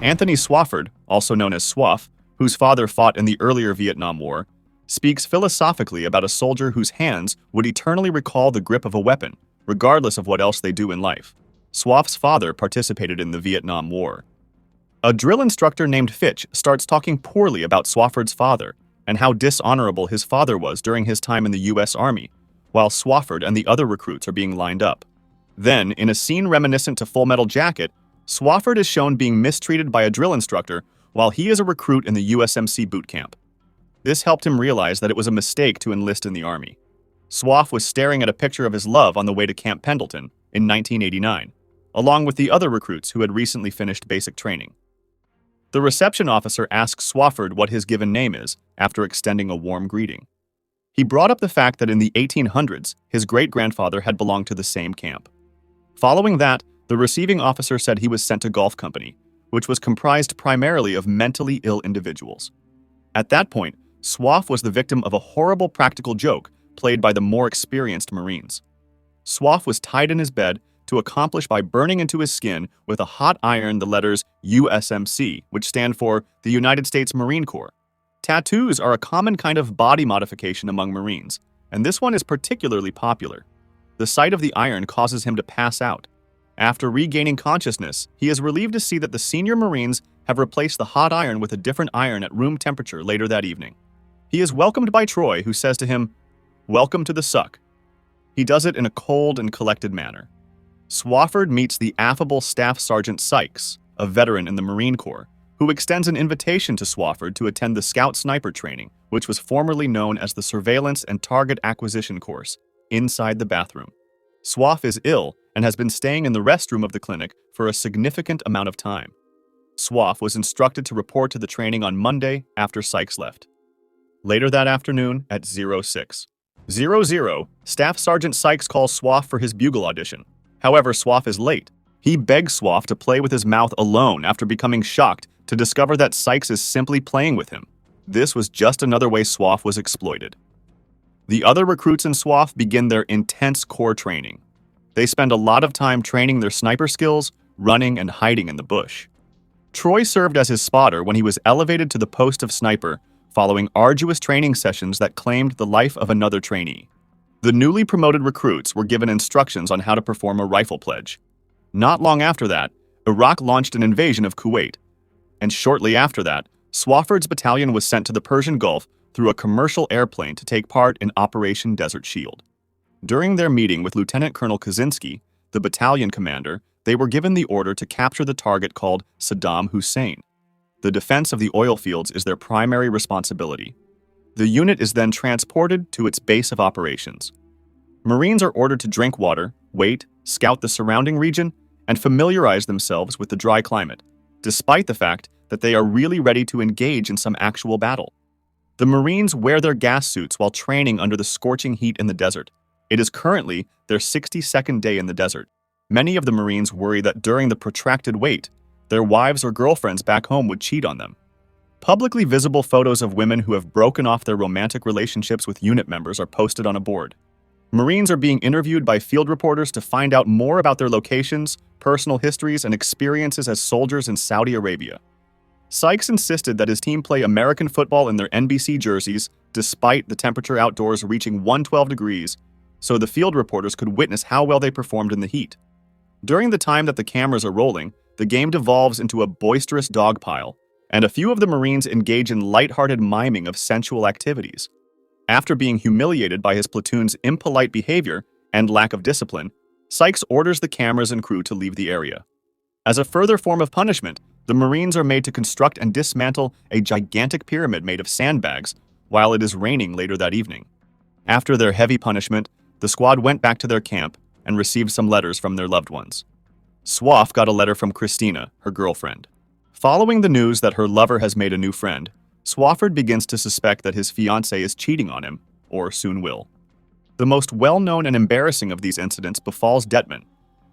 Anthony Swofford, also known as Swoff, whose father fought in the earlier Vietnam War, speaks philosophically about a soldier whose hands would eternally recall the grip of a weapon, regardless of what else they do in life. Swoff's father participated in the Vietnam War. A drill instructor named Fitch starts talking poorly about Swofford's father and how dishonorable his father was during his time in the U.S. Army, while Swofford and the other recruits are being lined up. Then, in a scene reminiscent to Full Metal Jacket, Swofford is shown being mistreated by a drill instructor while he is a recruit in the USMC boot camp. This helped him realize that it was a mistake to enlist in the Army. Swoff was staring at a picture of his love on the way to Camp Pendleton in 1989, along with the other recruits who had recently finished basic training. The reception officer asks Swofford what his given name is after extending a warm greeting. He brought up the fact that in the 1800s, his great-grandfather had belonged to the same camp. Following that, the receiving officer said he was sent to golf company, which was comprised primarily of mentally ill individuals. At that point, Swoff was the victim of a horrible practical joke played by the more experienced Marines. Swoff was tied in his bed to accomplish by burning into his skin with a hot iron the letters USMC, which stand for the United States Marine Corps. Tattoos are a common kind of body modification among Marines, and this one is particularly popular. The sight of the iron causes him to pass out. After regaining consciousness, he is relieved to see that the senior Marines have replaced the hot iron with a different iron at room temperature later that evening. He is welcomed by Troy, who says to him, "Welcome to the suck." He does it in a cold and collected manner. Swofford meets the affable Staff Sergeant Sykes, a veteran in the Marine Corps, who extends an invitation to Swofford to attend the Scout Sniper training, which was formerly known as the Surveillance and Target Acquisition Course, inside the bathroom. Swoff is ill and has been staying in the restroom of the clinic for a significant amount of time. Swoff was instructed to report to the training on Monday after Sykes left. Later that afternoon at 06:00, Staff Sergeant Sykes calls Swoff for his bugle audition. However, Swoff is late. He begs Swoff to play with his mouth alone after becoming shocked to discover that Sykes is simply playing with him. This was just another way Swoff was exploited. The other recruits in Swoff begin their intense core training. They spend a lot of time training their sniper skills, running, and hiding in the bush. Troy served as his spotter when he was elevated to the post of sniper following arduous training sessions that claimed the life of another trainee. The newly promoted recruits were given instructions on how to perform a rifle pledge. Not long after that, Iraq launched an invasion of Kuwait, and shortly after that, Swofford's battalion was sent to the Persian Gulf through a commercial airplane to take part in Operation Desert Shield. During their meeting with Lieutenant Colonel Kaczynski, the battalion commander, they were given the order to capture the target called Saddam Hussein. The defense of the oil fields is their primary responsibility. The unit is then transported to its base of operations. Marines are ordered to drink water, wait, scout the surrounding region, and familiarize themselves with the dry climate, despite the fact that they are really ready to engage in some actual battle. The Marines wear their gas suits while training under the scorching heat in the desert. It is currently their 62nd day in the desert. Many of the Marines worry that during the protracted wait, their wives or girlfriends back home would cheat on them. Publicly visible photos of women who have broken off their romantic relationships with unit members are posted on a board. Marines are being interviewed by field reporters to find out more about their locations, personal histories, and experiences as soldiers in Saudi Arabia. Sykes insisted that his team play American football in their NBC jerseys, despite the temperature outdoors reaching 112 degrees, so the field reporters could witness how well they performed in the heat. During the time that the cameras are rolling, the game devolves into a boisterous dogpile, and a few of the Marines engage in lighthearted miming of sensual activities. After being humiliated by his platoon's impolite behavior and lack of discipline, Sykes orders the cameras and crew to leave the area. As a further form of punishment, the Marines are made to construct and dismantle a gigantic pyramid made of sandbags while it is raining later that evening. After their heavy punishment, the squad went back to their camp and received some letters from their loved ones. Swoff got a letter from Christina, her girlfriend. Following the news that her lover has made a new friend, Swofford begins to suspect that his fiancée is cheating on him, or soon will. The most well-known and embarrassing of these incidents befalls Detman,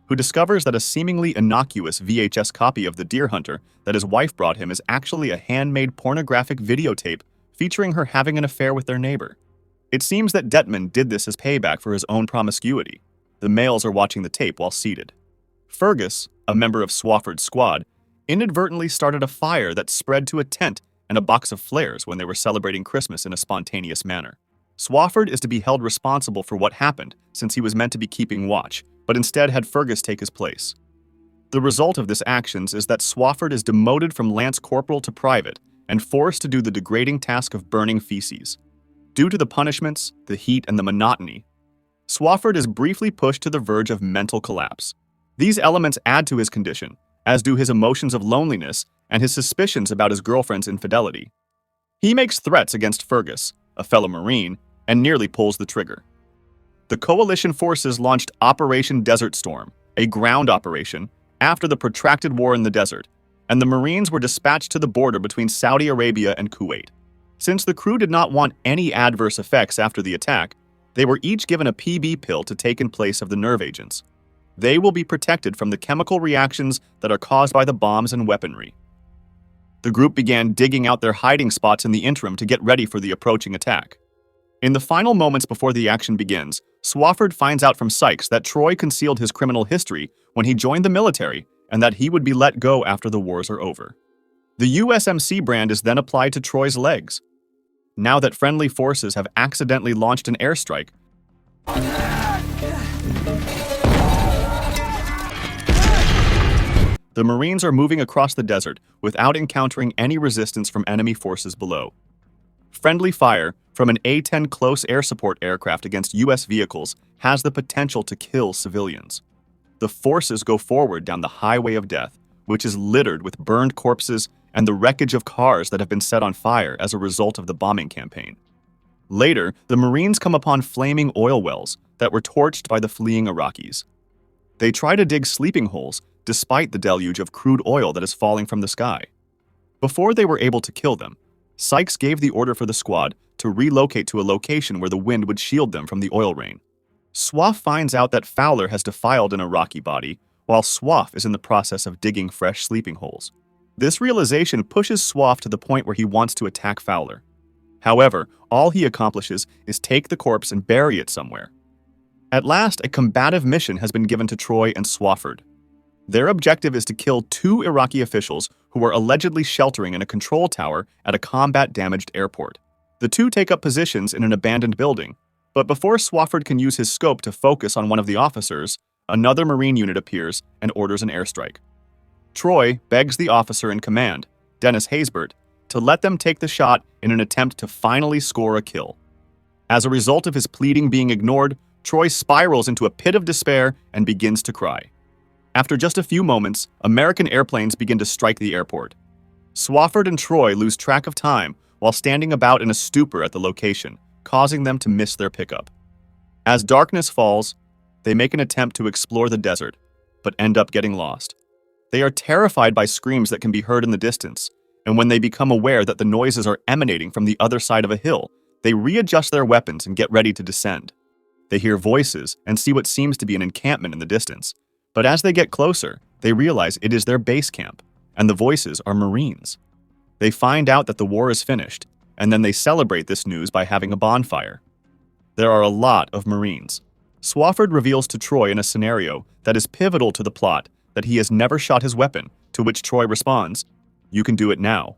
who discovers that a seemingly innocuous VHS copy of The Deer Hunter that his wife brought him is actually a handmade pornographic videotape featuring her having an affair with their neighbor. It seems that Detman did this as payback for his own promiscuity. The males are watching the tape while seated. Fergus, a member of Swofford's squad, inadvertently started a fire that spread to a tent and a box of flares when they were celebrating Christmas in a spontaneous manner. Swofford is to be held responsible for what happened, since he was meant to be keeping watch, but instead had Fergus take his place. The result of this actions is that Swofford is demoted from Lance Corporal to private and forced to do the degrading task of burning feces. Due to the punishments, the heat, and the monotony, Swofford is briefly pushed to the verge of mental collapse. These elements add to his condition, as do his emotions of loneliness and his suspicions about his girlfriend's infidelity. He makes threats against Fergus, a fellow Marine, and nearly pulls the trigger. The coalition forces launched Operation Desert Storm, a ground operation, after the protracted war in the desert, and the Marines were dispatched to the border between Saudi Arabia and Kuwait. Since the crew did not want any adverse effects after the attack, they were each given a PB pill to take in place of the nerve agents. They will be protected from the chemical reactions that are caused by the bombs and weaponry. The group began digging out their hiding spots in the interim to get ready for the approaching attack. In the final moments before the action begins, Swofford finds out from Sykes that Troy concealed his criminal history when he joined the military and that he would be let go after the wars are over. The USMC brand is then applied to Troy's legs. Now that friendly forces have accidentally launched an airstrike, the Marines are moving across the desert without encountering any resistance from enemy forces below. Friendly fire from an A-10 close air support aircraft against U.S. vehicles has the potential to kill civilians. The forces go forward down the highway of death, which is littered with burned corpses and the wreckage of cars that have been set on fire as a result of the bombing campaign. Later, the Marines come upon flaming oil wells that were torched by the fleeing Iraqis. They try to dig sleeping holes despite the deluge of crude oil that is falling from the sky. Before they were able to kill them, Sykes gave the order for the squad to relocate to a location where the wind would shield them from the oil rain. Swoff finds out that Fowler has defiled an Iraqi body, while Swoff is in the process of digging fresh sleeping holes. This realization pushes Swoff to the point where he wants to attack Fowler. However, all he accomplishes is take the corpse and bury it somewhere. At last, a combative mission has been given to Troy and Swofford. Their objective is to kill 2 Iraqi officials who are allegedly sheltering in a control tower at a combat-damaged airport. The 2 take up positions in an abandoned building, but before Swofford can use his scope to focus on one of the officers, another Marine unit appears and orders an airstrike. Troy begs the officer in command, Dennis Haysbert, to let them take the shot in an attempt to finally score a kill. As a result of his pleading being ignored, Troy spirals into a pit of despair and begins to cry. After just a few moments, American airplanes begin to strike the airport. Swofford and Troy lose track of time while standing about in a stupor at the location, causing them to miss their pickup. As darkness falls, they make an attempt to explore the desert, but end up getting lost. They are terrified by screams that can be heard in the distance, and when they become aware that the noises are emanating from the other side of a hill, they readjust their weapons and get ready to descend. They hear voices and see what seems to be an encampment in the distance, but as they get closer, they realize it is their base camp, and the voices are Marines. They find out that the war is finished, and then they celebrate this news by having a bonfire. There are a lot of Marines. Swofford reveals to Troy in a scenario that is pivotal to the plot that he has never shot his weapon, to which Troy responds, "You can do it now."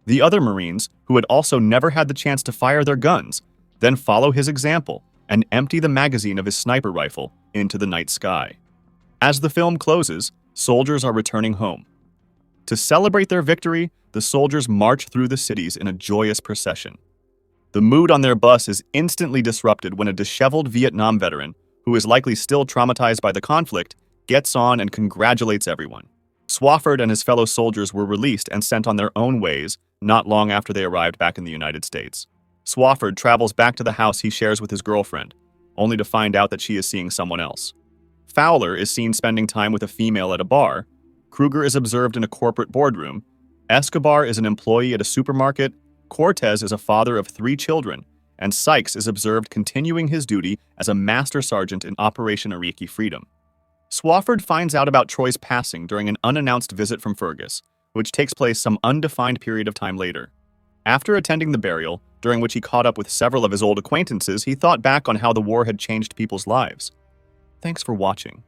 The other Marines, who had also never had the chance to fire their guns, then follow his example and empty the magazine of his sniper rifle into the night sky. As the film closes, soldiers are returning home. To celebrate their victory, the soldiers march through the cities in a joyous procession. The mood on their bus is instantly disrupted when a disheveled Vietnam veteran, who is likely still traumatized by the conflict, gets on and congratulates everyone. Swofford and his fellow soldiers were released and sent on their own ways not long after they arrived back in the United States. Swofford travels back to the house he shares with his girlfriend, only to find out that she is seeing someone else. Fowler is seen spending time with a female at a bar, Kruger is observed in a corporate boardroom, Escobar is an employee at a supermarket, Cortez is a father of 3 children, and Sykes is observed continuing his duty as a master sergeant in Operation Iraqi Freedom. Swofford finds out about Troy's passing during an unannounced visit from Fergus, which takes place some undefined period of time later. After attending the burial, during which he caught up with several of his old acquaintances, he thought back on how the war had changed people's lives. Thanks for watching.